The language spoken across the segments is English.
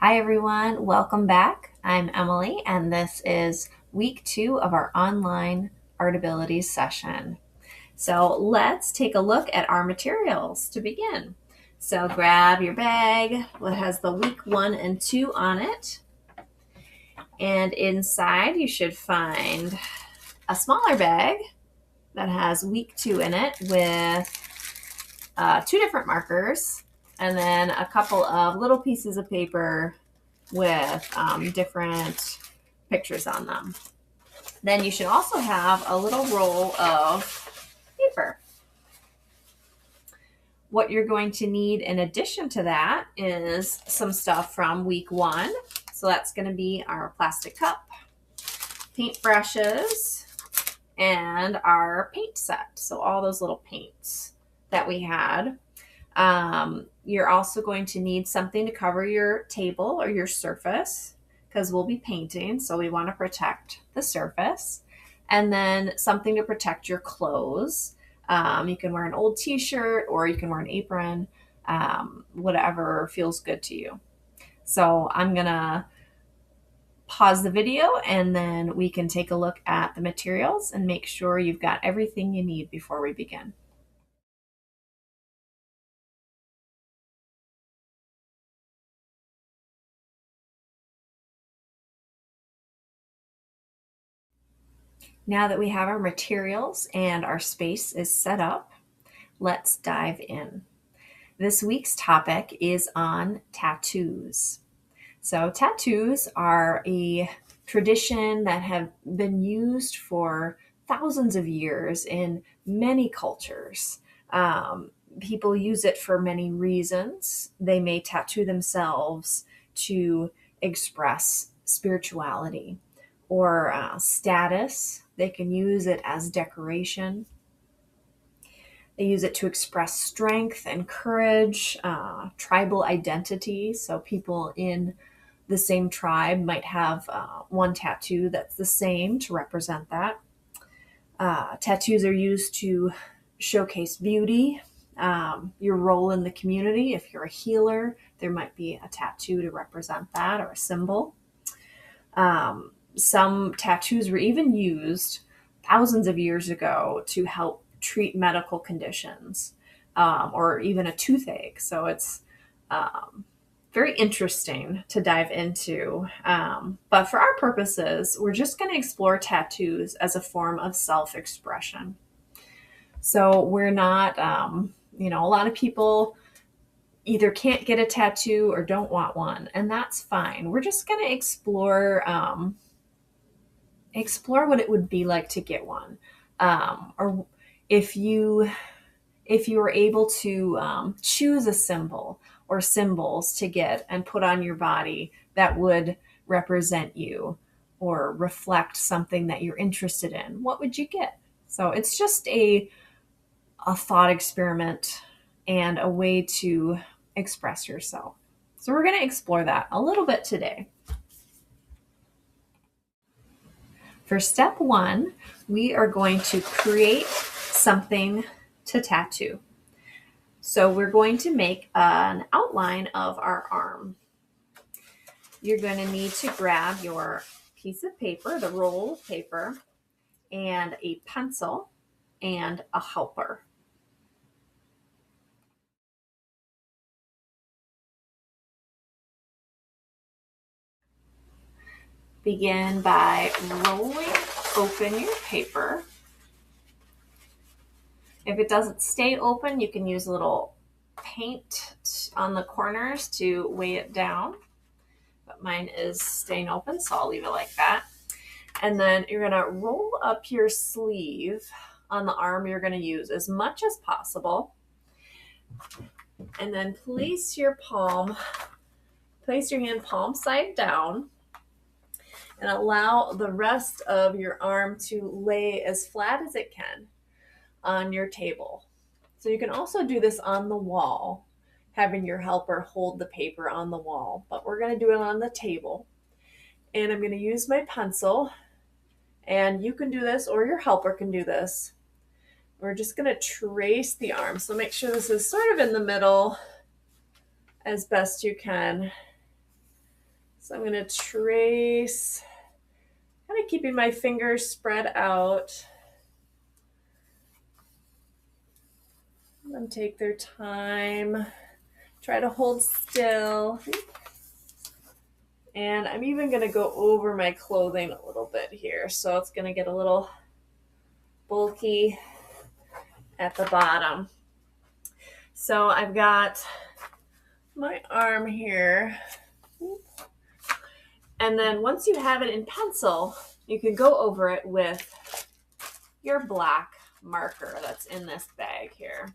Hi, everyone. Welcome back. I'm Emily, and this is week 2 of our online Art Abilities session. So let's take a look at our materials to begin. So grab your bag that has the week 1 and 2 on it, and inside you should find a smaller bag that has week 2 in it with two different markers, and then a couple of little pieces of paper with different pictures on them. Then you should also have a little roll of paper. What you're going to need in addition to that is some stuff from week 1. So that's going to be our plastic cup, paint brushes, and our paint set. So all those little paints that we had. You're also going to need something to cover your table or your surface because we'll be painting, so we want to protect the surface. And then something to protect your clothes. You can wear an old t-shirt or you can wear an apron, whatever feels good to you. So I'm going to pause the video and then we can take a look at the materials and make sure you've got everything you need before we begin. Now that we have our materials and our space is set up, let's dive in. This week's topic is on tattoos. So, tattoos are a tradition that have been used for thousands of years in many cultures. People use it for many reasons. They may tattoo themselves to express spirituality or status. They can use it as decoration. They use it to express strength and courage, tribal identity. So people in the same tribe might have one tattoo that's the same to represent that. Tattoos are used to showcase beauty, your role in the community. If you're a healer, there might be a tattoo to represent that or a symbol. Some tattoos were even used thousands of years ago to help treat medical conditions or even a toothache. So it's um, very interesting to dive into. But for our purposes, we're just going to explore tattoos as a form of self expression. So we're not, a lot of people either can't get a tattoo or don't want one, and that's fine. We're just going to explore what it would be like to get one, or if you if you were able to choose a symbol or symbols to get and put on your body that would represent you or reflect something that you're interested in, what would you get? So it's just a thought experiment and a way to express yourself. So we're going to explore that a little bit today. For step 1, we are going to create something to tattoo. So we're going to make an outline of our arm. You're going to need to grab your piece of paper, the roll of paper, and a pencil and a helper. Begin by rolling open your paper. If it doesn't stay open, you can use a little paint on the corners to weigh it down. But mine is staying open, so I'll leave it like that. And then you're going to roll up your sleeve on the arm you're going to use as much as possible. And then place your hand palm side down and allow the rest of your arm to lay as flat as it can on your table. So you can also do this on the wall, having your helper hold the paper on the wall, but we're going to do it on the table. And I'm going to use my pencil, and you can do this or your helper can do this. We're just going to trace the arm. So make sure this is sort of in the middle as best you can. So I'm going to trace, kind of keeping my fingers spread out. Let them take their time. Try to hold still. And I'm even going to go over my clothing a little bit here. So it's going to get a little bulky at the bottom. So I've got my arm here. And then once you have it in pencil, you can go over it with your black marker that's in this bag here.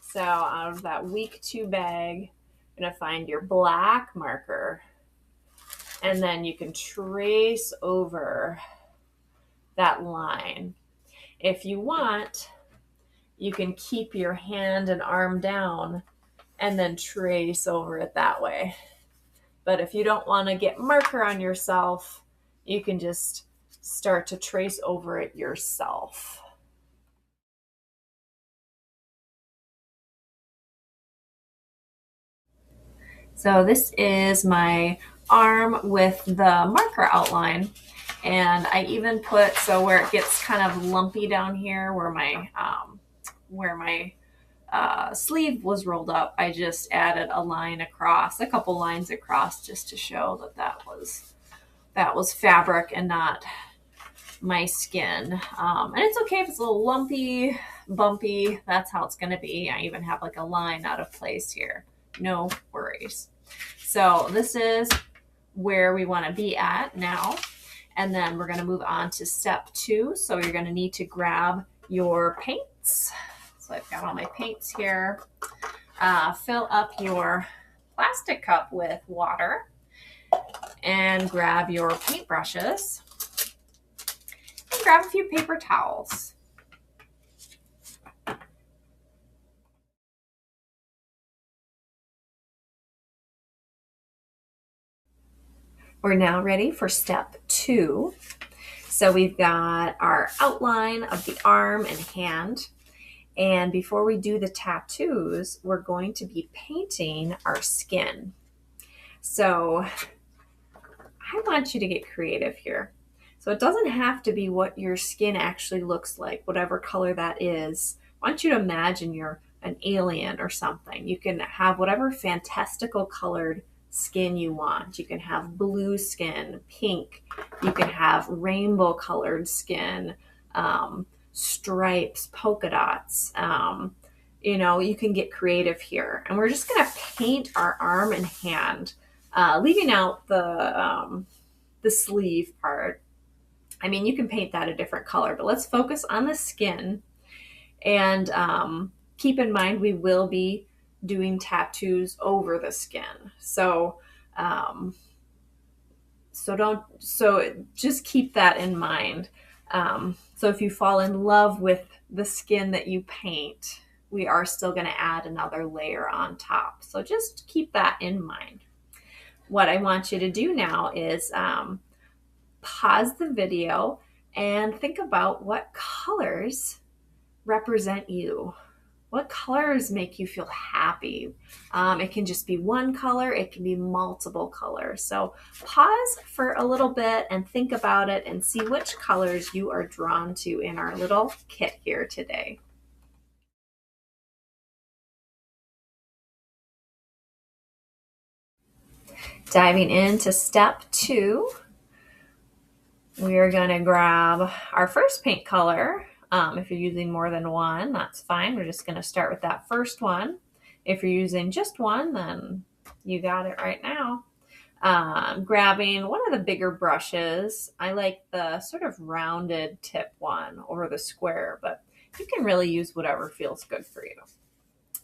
So out of that week 2 bag, you're gonna find your black marker, and then you can trace over that line. If you want, you can keep your hand and arm down and then trace over it that way. But if you don't want to get marker on yourself, you can just start to trace over it yourself. So this is my arm with the marker outline. And I even put, so where it gets kind of lumpy down here, where my sleeve was rolled up, I just added a line across, a couple lines across, just to show that that was fabric and not my skin. And it's okay if it's a little lumpy, bumpy, that's how it's gonna be. I even have like a line out of place here. No worries. So this is where we want to be at now. And then we're going to move on to step 2. So you're going to need to grab your paints. So I've got all my paints here. Fill up your plastic cup with water and grab your paintbrushes and grab a few paper towels. We're now ready for step 2. So we've got our outline of the arm and hand. And before we do the tattoos, we're going to be painting our skin. So I want you to get creative here. So it doesn't have to be what your skin actually looks like, whatever color that is. I want you to imagine you're an alien or something. You can have whatever fantastical colored skin you want. You can have blue skin, pink. You can have rainbow colored skin, stripes, polka dots. You can get creative here. And we're just going to paint our arm and hand, leaving out the sleeve part. I mean, you can paint that a different color, but let's focus on the skin. And keep in mind, we will be doing tattoos over the skin. So just keep that in mind. So if you fall in love with the skin that you paint, we are still going to add another layer on top. So just keep that in mind. What I want you to do now is pause the video and think about what colors represent you. What colors make you feel happy? It can just be one color, it can be multiple colors. So pause for a little bit and think about it and see which colors you are drawn to in our little kit here today. Diving into step 2, we are going to grab our first paint color. If you're using more than one, that's fine. We're just going to start with that first one. If you're using just one, then you got it right now. Grabbing one of the bigger brushes. I like the sort of rounded tip one over the square, but you can really use whatever feels good for you.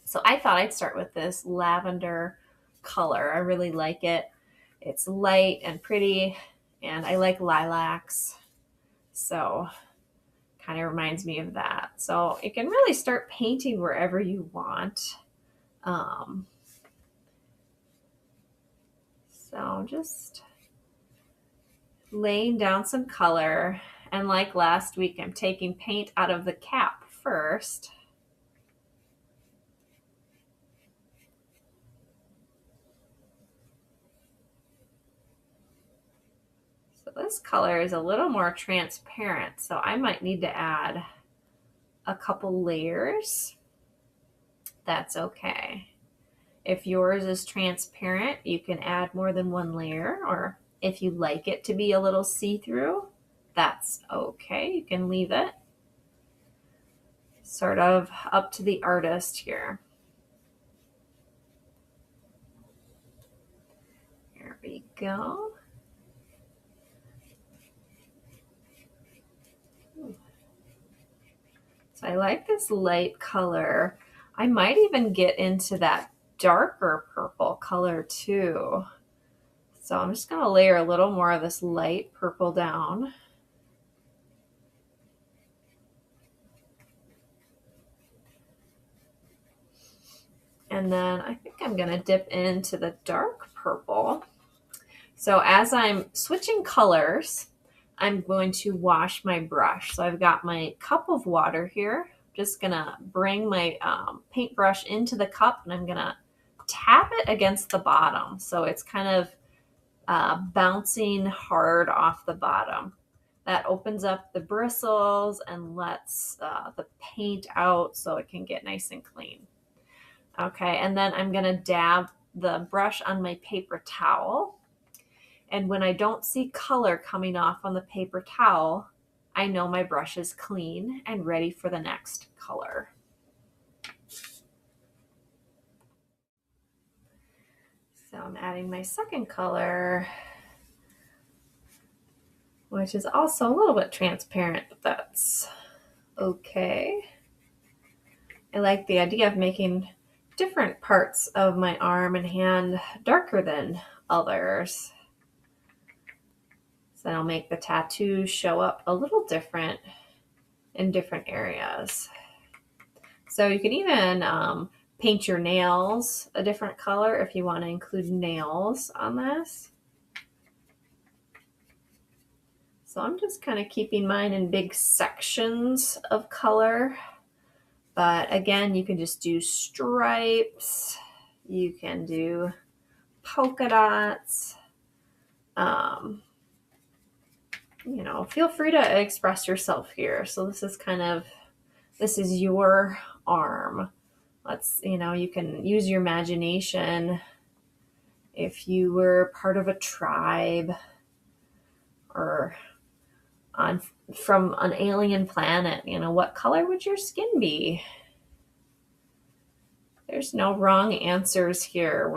So I thought I'd start with this lavender color. I really like it. It's light and pretty, and I like lilacs. So kind of reminds me of that. So you can really start painting wherever you want. So just laying down some color. And like last week, I'm taking paint out of the cap first. This color is a little more transparent, so I might need to add a couple layers. That's okay. If yours is transparent, you can add more than one layer, or if you like it to be a little see-through, that's okay. You can leave it. Sort of up to the artist here. There we go. So I like this light color. I might even get into that darker purple color too. So I'm just going to layer a little more of this light purple down. And then I think I'm going to dip into the dark purple. So as I'm switching colors, I'm going to wash my brush. So I've got my cup of water here. Just going to bring my paintbrush into the cup, and I'm going to tap it against the bottom. So it's kind of bouncing hard off the bottom. That opens up the bristles and lets the paint out so it can get nice and clean. Okay, and then I'm going to dab the brush on my paper towel. And when I don't see color coming off on the paper towel, I know my brush is clean and ready for the next color. So I'm adding my second color, which is also a little bit transparent, but that's okay. I like the idea of making different parts of my arm and hand darker than others. So that'll make the tattoo show up a little different in different areas. So you can even paint your nails a different color if you want to include nails on this. So I'm just kind of keeping mine in big sections of color. But again, you can just do stripes. You can do polka dots. You know, feel free to express yourself here. So this is your arm. You can use your imagination. If you were part of a tribe or from an alien planet, what color would your skin be? There's no wrong answers here.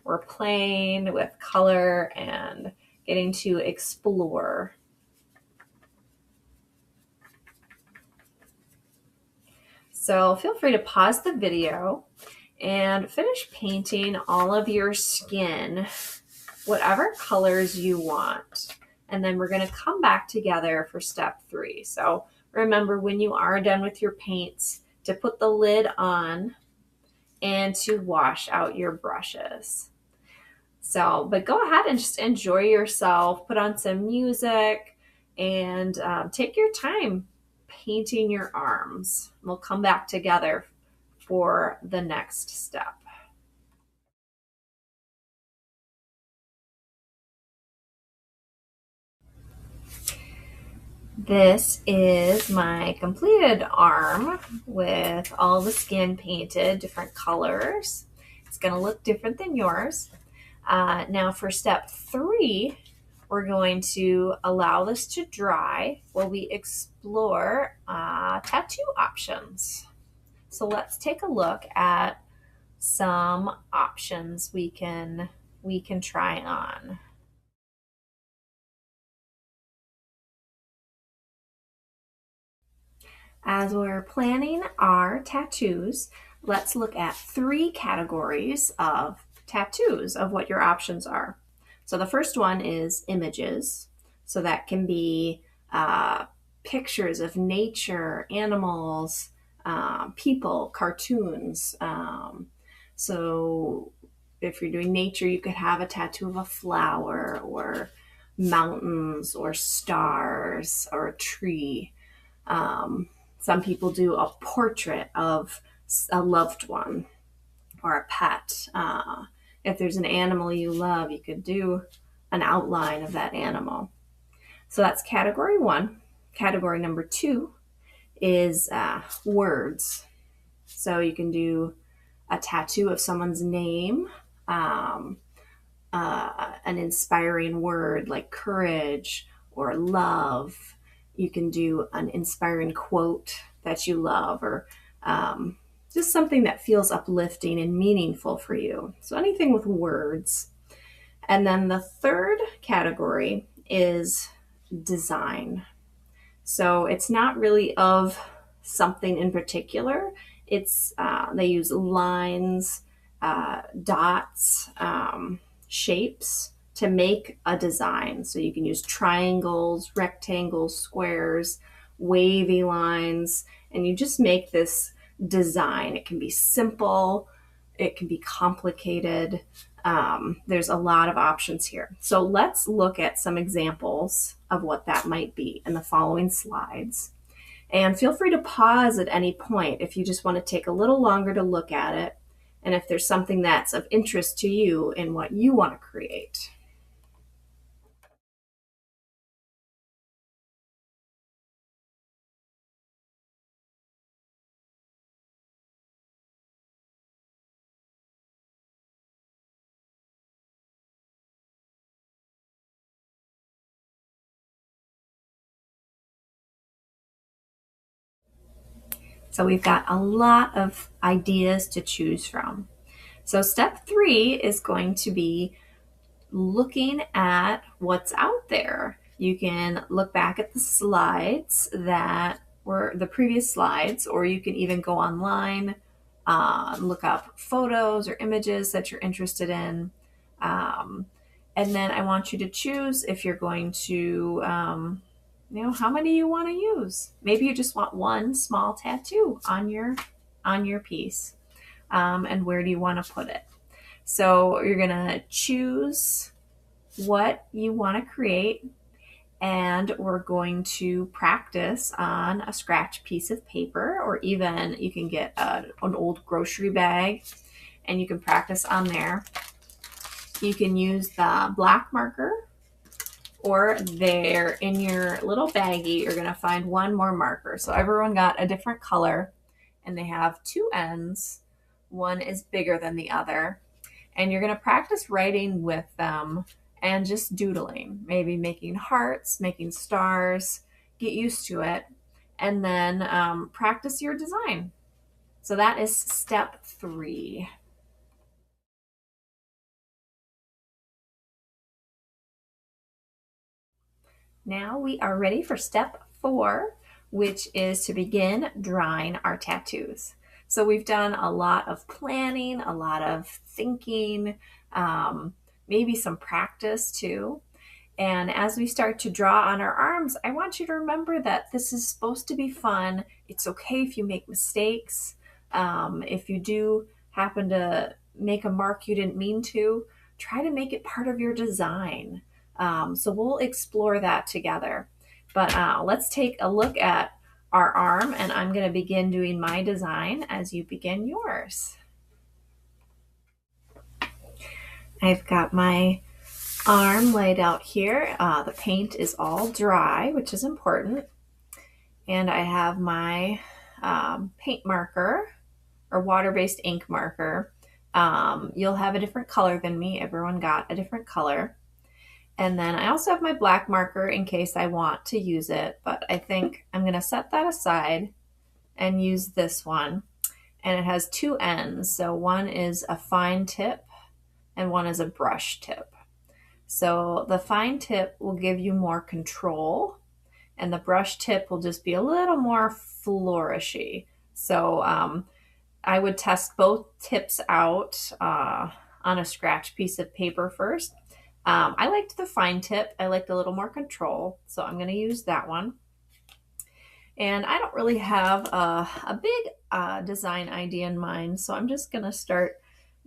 We're playing with color and getting to explore. So feel free to pause the video and finish painting all of your skin, whatever colors you want. And then we're going to come back together for step 3. So remember, when you are done with your paints, to put the lid on and to wash out your brushes. So, but go ahead and just enjoy yourself, put on some music, and take your time painting your arms. We'll come back together for the next step. This is my completed arm with all the skin painted, different colors. It's going to look different than yours. Now for step 3, we're going to allow this to dry while we explore tattoo options. So let's take a look at some options we can try on. As we're planning our tattoos, let's look at 3 categories of tattoos of what your options are. So the first one is images. So that can be pictures of nature, animals, people, cartoons. So if you're doing nature, you could have a tattoo of a flower or mountains or stars or a tree. Some people do a portrait of a loved one or a pet. If there's an animal you love, you could do an outline of that animal. So that's category one. Category number two is words. So you can do a tattoo of someone's name, um, an inspiring word like courage or love. You can do an inspiring quote that you love, or just something that feels uplifting and meaningful for you. So anything with words. And then the third category is design. So it's not really of something in particular. It's they use lines, dots, shapes to make a design. So you can use triangles, rectangles, squares, wavy lines, and you just make this design. It can be simple, it can be complicated. There's a lot of options here. So let's look at some examples of what that might be in the following slides. And feel free to pause at any point if you just want to take a little longer to look at it, and if there's something that's of interest to you in what you want to create. So we've got a lot of ideas to choose from. So step three is going to be looking at what's out there. You can look back at the slides that were the previous slides, or you can even go online, look up photos or images that you're interested in. And then I want you to choose if you're going to, how many you want to use. Maybe you just want one small tattoo on your piece. And where do you want to put it? So you're going to choose what you want to create, and we're going to practice on a scratch piece of paper, or even you can get an old grocery bag and you can practice on there. You can use the black marker, or there in your little baggie, you're going to find one more marker. So everyone got a different color, and they have two ends. One is bigger than the other. And you're going to practice writing with them and just doodling, maybe making hearts, making stars, get used to it, and then practice your design. So that is step three. Now we are ready for step four, which is to begin drawing our tattoos. So we've done a lot of planning, a lot of thinking, maybe some practice too. And as we start to draw on our arms, I want you to remember that this is supposed to be fun. It's okay if you make mistakes. If you do happen to make a mark you didn't mean to, try to make it part of your design. So we'll explore that together. But let's take a look at our arm, and I'm going to begin doing my design as you begin yours. I've got my arm laid out here. The paint is all dry, which is important. And I have my paint marker, or water-based ink marker. You'll have a different color than me. Everyone got a different color. And then I also have my black marker in case I want to use it, but I think I'm going to set that aside and use this one. And it has two ends. So one is a fine tip and one is a brush tip. So the fine tip will give you more control, and the brush tip will just be a little more flourishy. So I would test both tips out on a scratch piece of paper first. I liked the fine tip. I liked a little more control, so I'm going to use that one. And I don't really have a big design idea in mind, so I'm just going to start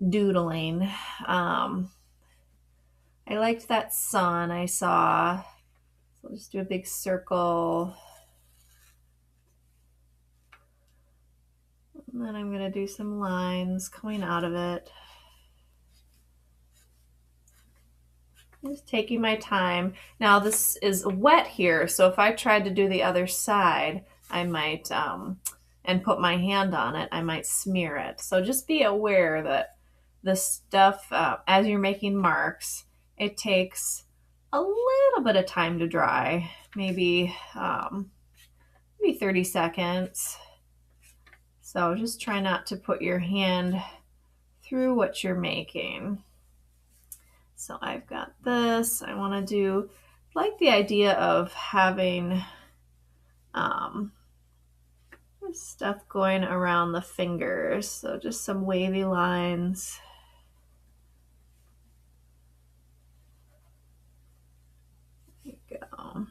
doodling. I liked that sun I saw, so I'll just do a big circle. And then I'm going to do some lines coming out of it. Just taking my time. Now this is wet here, so if I tried to do the other side, I might, and put my hand on it, I might smear it. So just be aware that the stuff, as you're making marks, it takes a little bit of time to dry, maybe 30 seconds. So just try not to put your hand through what you're making. So I've got this. I want to do, like the idea of having stuff going around the fingers. So just some wavy lines. There you go.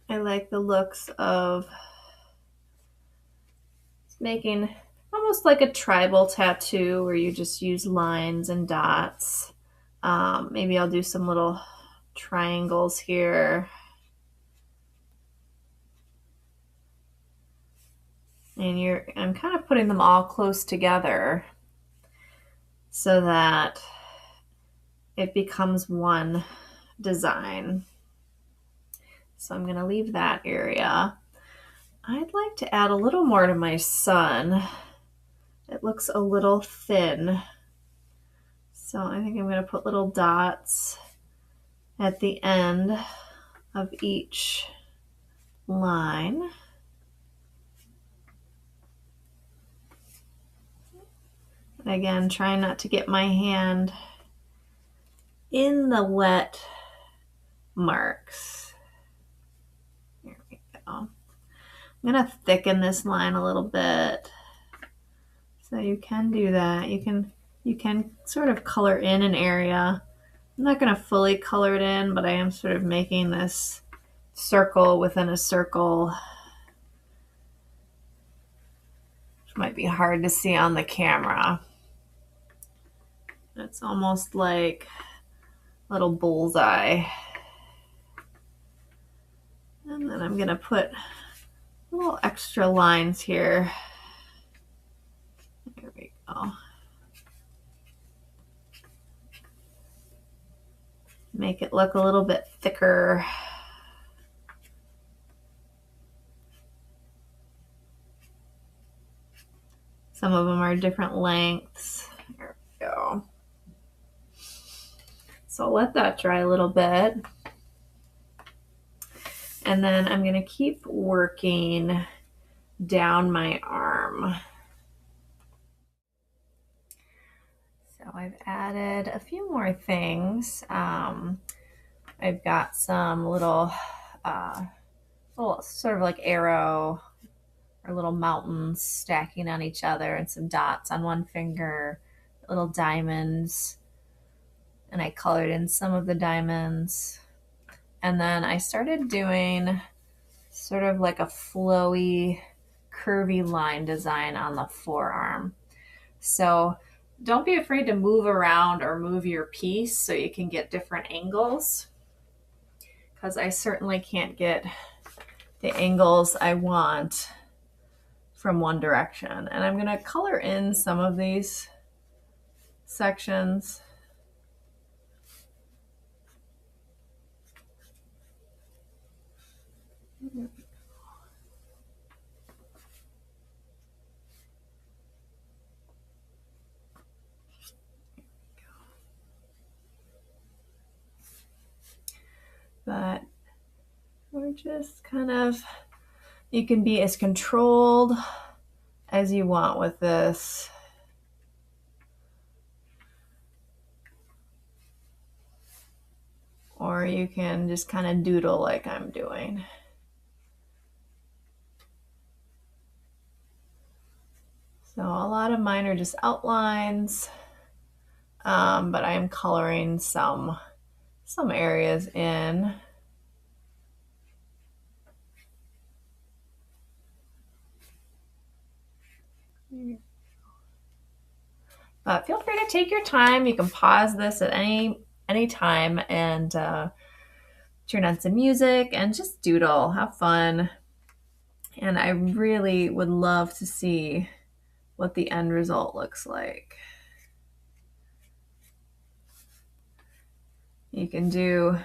I like the looks of making almost like a tribal tattoo where you just use lines and dots. Maybe I'll do some little triangles here. And I'm kind of putting them all close together so that it becomes one design. So I'm going to leave that area. I'd like to add a little more to my sun. It looks a little thin. So I think I'm going to put little dots at the end of each line. And again, trying not to get my hand in the wet marks. There we go. I'm going to thicken this line a little bit. So you can do that. You can sort of color in an area. I'm not going to fully color it in, but I am sort of making this circle within a circle, which might be hard to see on the camera. It's almost like a little bullseye. And then I'm going to put little extra lines here. There we go. Make it look a little bit thicker. Some of them are different lengths. There we go. So I'll let that dry a little bit. And then I'm going to keep working down my arm. So I've added a few more things. I've got some little sort of like arrow or little mountains stacking on each other and some dots on one finger, little diamonds. And I colored in some of the diamonds. And then I started doing sort of like a flowy, curvy line design on the forearm. So don't be afraid to move around or move your piece so you can get different angles, because I certainly can't get the angles I want from one direction. And I'm going to color in some of these sections. But we're just kind of, you can be as controlled as you want with this. Or you can just kind of doodle like I'm doing. So a lot of mine are just outlines, but I am coloring some areas in. But feel free to take your time. You can pause this at any anytime and turn on some music and just doodle, have fun. And I really would love to see what the end result looks like. You can do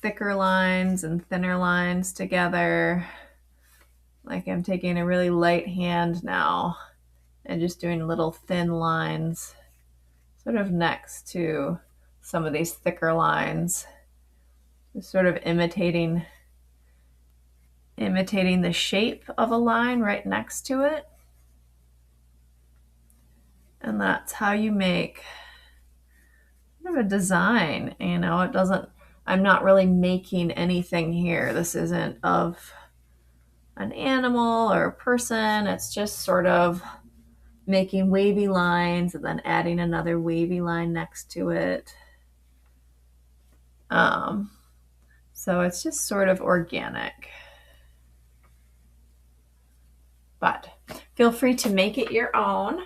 thicker lines and thinner lines together. Like I'm taking a really light hand now and just doing little thin lines sort of next to some of these thicker lines. Just sort of imitating the shape of a line right next to it. And that's how you make kind of a design, you know. It doesn't, I'm not really making anything here. This isn't of an animal or a person. It's just sort of making wavy lines and then adding another wavy line next to it. So it's just sort of organic. But feel free to make it your own.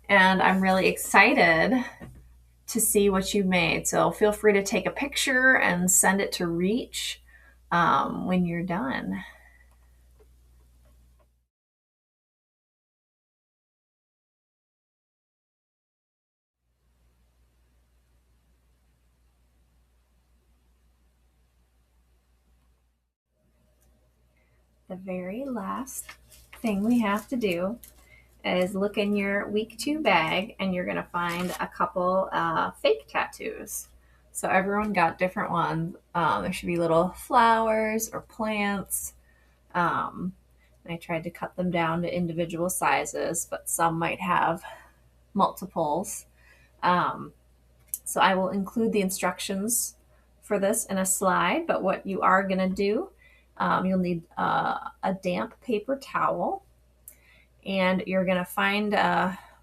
And I'm really excited to see what you made. So feel free to take a picture and send it to Reach when you're done. The very last thing we have to do is look in your week 2 bag, and you're going to find a couple fake tattoos. So everyone got different ones. There should be little flowers or plants. I tried to cut them down to individual sizes, but some might have multiples. So I will include the instructions for this in a slide, but what you are going to do, you'll need a damp paper towel, and you're going to find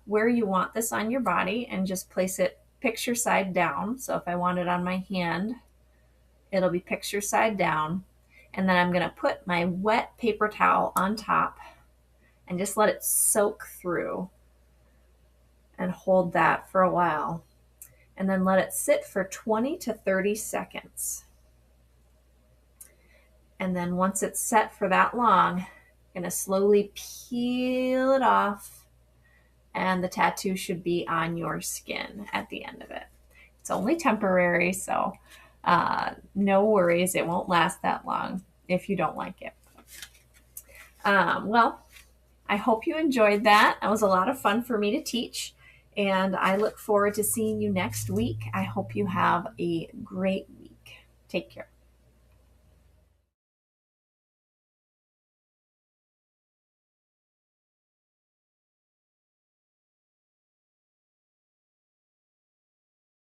where you want this on your body and just place it picture side down. So if I want it on my hand, it'll be picture side down. And then I'm going to put my wet paper towel on top and just let it soak through and hold that for a while. And then let it sit for 20 to 30 seconds. And then once it's set for that long, I'm going to slowly peel it off, and the tattoo should be on your skin at the end of it. It's only temporary, so no worries. It won't last that long if you don't like it. Well, I hope you enjoyed that. It was a lot of fun for me to teach, and I look forward to seeing you next week. I hope you have a great week. Take care.